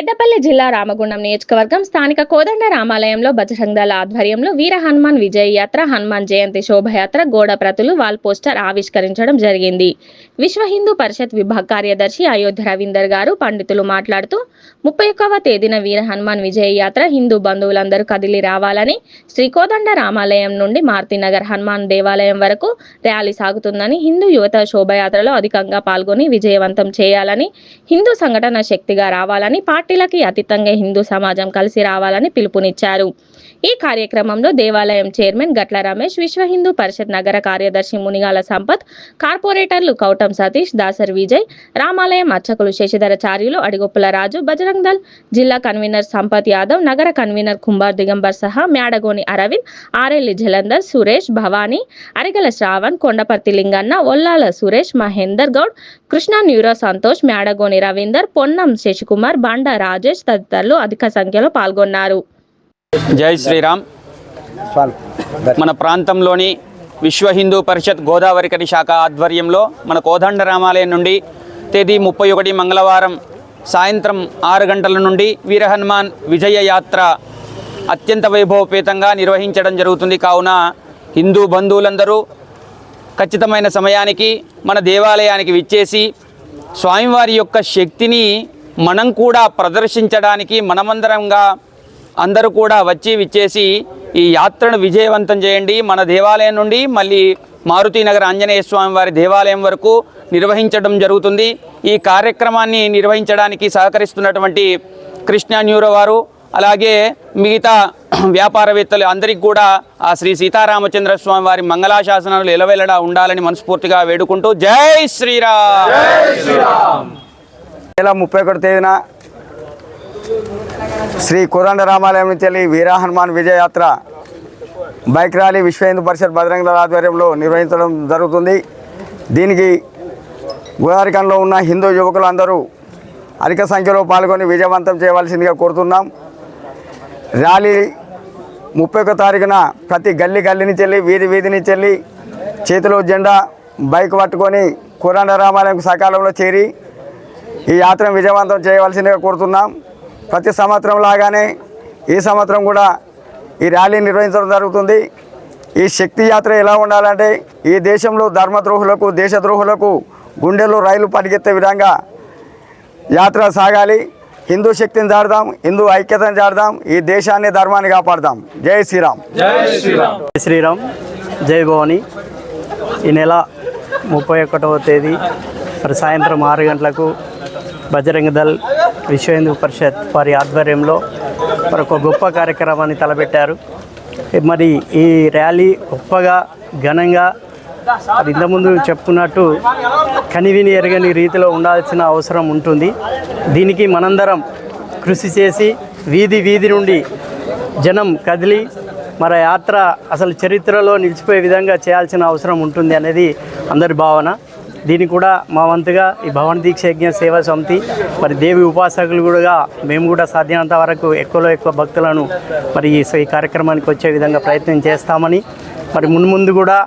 పెద్దపల్లి జిల్లా రామగుండం నియోజకవర్గం స్థానిక కోదండ రామాలయంలో బజరంగ్ దళ ఆధ్వర్యంలో వీర హనుమాన్ విజయ యాత్ర, హనుమాన్ జయంతి శోభయాత్ర గోడ ప్రతులు, వాల్ పోస్టర్ ఆవిష్కరించడం జరిగింది. విశ్వ హిందూ పరిషత్ విభాగ కార్యదర్శి అయోధ్య రవీందర్ గారు పండితులు మాట్లాడుతూ 31వ తేదీన వీర హనుమాన్ విజయ యాత్ర హిందూ బంధువులందరూ కదిలి రావాలని, శ్రీ కోదండ రామాలయం నుండి మారుతినగర్ హనుమాన్ దేవాలయం వరకు ర్యాలీ సాగుతుందని, హిందూ యువత శోభయాత్రలో అధికంగా పాల్గొని విజయవంతం చేయాలని, హిందూ సంఘటన శక్తిగా రావాలని, పార్టీలకి అతీతంగా హిందూ సమాజం కలిసి రావాలని పిలుపునిచ్చారు. ఈ కార్యక్రమంలో దేవాలయం చైర్మన్ గట్ల రమేష్, విశ్వ హిందూ పరిషత్ నగర కార్యదర్శి మునిగాల సంపత్, కార్పొరేటర్లు కౌటం సతీష్, దాసర్ విజయ్, రామాలయం అర్చకులు శశిధరచార్యులు, అడిగొప్పుల రాజు, బజరంగ్ దళ్ జిల్లా కన్వీనర్ సంపత్ యాదవ్, నగర కన్వీనర్ కుంబార్ దిగంబర్ సహా మేడగోని అరవింద్, ఆరెల్లి జలంధర్, సురేష్, భవానీ, అరిగల శ్రావణ్, కొండపర్తి లింగన్న, ఒల్లాల సురేష్, మహేందర్ గౌడ్, కృష్ణ న్యూరో సంతోష్, మేడగోని రవీందర్, పొన్నం శశికుమార్, బండ రాజేష్ తదితరులు అధిక సంఖ్యలో పాల్గొన్నారు. జై శ్రీరామ్. మన ప్రాంతంలోని విశ్వ హిందూ పరిషత్ గోదావరికని శాఖ ఆధ్వర్యంలో మన కోదండ రామాలయం నుండి తేదీ 31 మంగళవారం సాయంత్రం 6 గంటల నుండి వీర హనుమాన్ విజయ యాత్ర అత్యంత వైభవపేతంగా నిర్వహించడం జరుగుతుంది. కావున హిందూ బంధువులందరూ ఖచ్చితమైన సమయానికి మన దేవాలయానికి విచ్చేసి స్వామివారి యొక్క శక్తిని మనం కూడా ప్రదర్శించడానికి మనమందరంగా అందరూ కూడా విచ్చేసి ఈ యాత్రను విజయవంతం చేయండి. మన దేవాలయం నుండి మళ్ళీ మారుతినగర్ ఆంజనేయ స్వామి వారి దేవాలయం వరకు నిర్వహించడం జరుగుతుంది. ఈ కార్యక్రమాన్ని నిర్వహించడానికి సహకరిస్తున్నటువంటి కృష్ణ న్యూరో వారు, అలాగే మిగతా వ్యాపారవేత్తలు అందరికీ కూడా ఆ శ్రీ సీతారామచంద్ర స్వామి వారి మంగళాశాసనాలు ఎలవెలడా ఉండాలని మనస్ఫూర్తిగా వేడుకుంటూ జై శ్రీరామ్. నెల 31 తేదీన శ్రీ కోదండ రామాలయం నుంచి వెళ్ళి వీర హనుమాన్ విజయయాత్ర బైక్ ర్యాలీ విశ్వ హిందూ పరిషత్ బజరంగ్ దళ ఆధ్వర్యంలో నిర్వహించడం జరుగుతుంది. దీనికి గోదావరికంలో ఉన్న హిందూ యువకులందరూ అధిక సంఖ్యలో పాల్గొని విజయవంతం చేయవలసిందిగా కోరుతున్నాం. ర్యాలీ 31 తారీఖున ప్రతి గల్లీ నుంచి వెళ్ళి వీధి నుంచి వెళ్ళి చేతిలో జెండా బైక్ పట్టుకొని కోదండ రామాలయం సకాలంలో చేరి ఈ యాత్రను విజయవంతం చేయవలసిందిగా కోరుతున్నాం. ప్రతి సంవత్సరం లాగానే ఈ సంవత్సరం కూడా ఈ ర్యాలీ నిర్వహించడం జరుగుతుంది. ఈ శక్తి యాత్ర ఎలా ఉండాలంటే ఈ దేశంలో ధర్మద్రోహులకు, దేశద్రోహులకు గుండెల్లో రైలు పరిగెత్తే విధంగా యాత్ర సాగాలి. హిందూ శక్తిని చాడదాం, హిందూ ఐక్యతను చాడదాం, ఈ దేశాన్ని ధర్మాన్ని కాపాడదాం. జై శ్రీరామ్. జై శ్రీరామ్. జై భవాని. ఈ నెల 31వ తేదీ మరి సాయంత్రం 6 గంటలకు బజరంగ్ దళ్ విశ్వ హిందూ పరిషత్ వారి ఆధ్వర్యంలో మరి ఒక గొప్ప కార్యక్రమాన్ని తలపెట్టారు. మరి ఈ ర్యాలీ గొప్పగా ఘనంగా అది ఇంతకుముందు చెప్పుకున్నట్టు కనివిని ఎరగని రీతిలో ఉండాల్సిన అవసరం ఉంటుంది. దీనికి మనందరం కృషి చేసి వీధి నుండి జనం కదిలి మరి యాత్ర అసలు చరిత్రలో నిలిచిపోయే విధంగా చేయాల్సిన అవసరం ఉంటుంది అనేది అందరి భావన. దీనికి కూడా మా వంతుగా ఈ భవన దీక్ష యజ్ఞ సేవా సమితి మరి దేవి ఉపాసకులు కూడా మేము కూడా సాధ్యమైనంత వరకు ఎక్కువలో ఎక్కువ భక్తులను మరి ఈ కార్యక్రమానికి వచ్చే విధంగా ప్రయత్నం చేస్తామని, మరి ముందు కూడా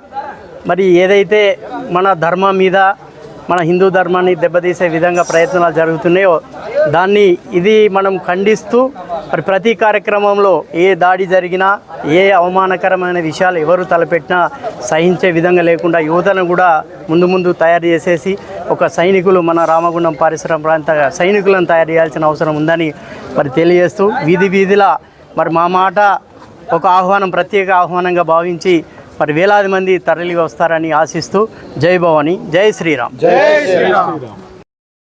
మరి ఏదైతే మన ధర్మం మీద మన హిందూ ధర్మాన్ని దెబ్బతీసే విధంగా ప్రయత్నాలు జరుగుతున్నాయో దాన్ని ఇది మనం ఖండిస్తూ మరి ప్రతి కార్యక్రమంలో ఏ దాడి జరిగినా, ఏ అవమానకరమైన విషయాలు ఎవరు తలపెట్టినా సహించే విధంగా లేకుండా యువతను కూడా ముందు తయారు చేసేసి ఒక సైనికులు, మన రామగుండం పరిసర ప్రాంత సైనికులను తయారు చేయాల్సిన అవసరం ఉందని మరి తెలియజేస్తూ వీధిలా మరి మా మాట ఒక ఆహ్వానం, ప్రత్యేక ఆహ్వానంగా భావించి మరి వేలాది మంది తరలి వస్తారని ఆశిస్తూ జై భవాని. జై శ్రీరామ్.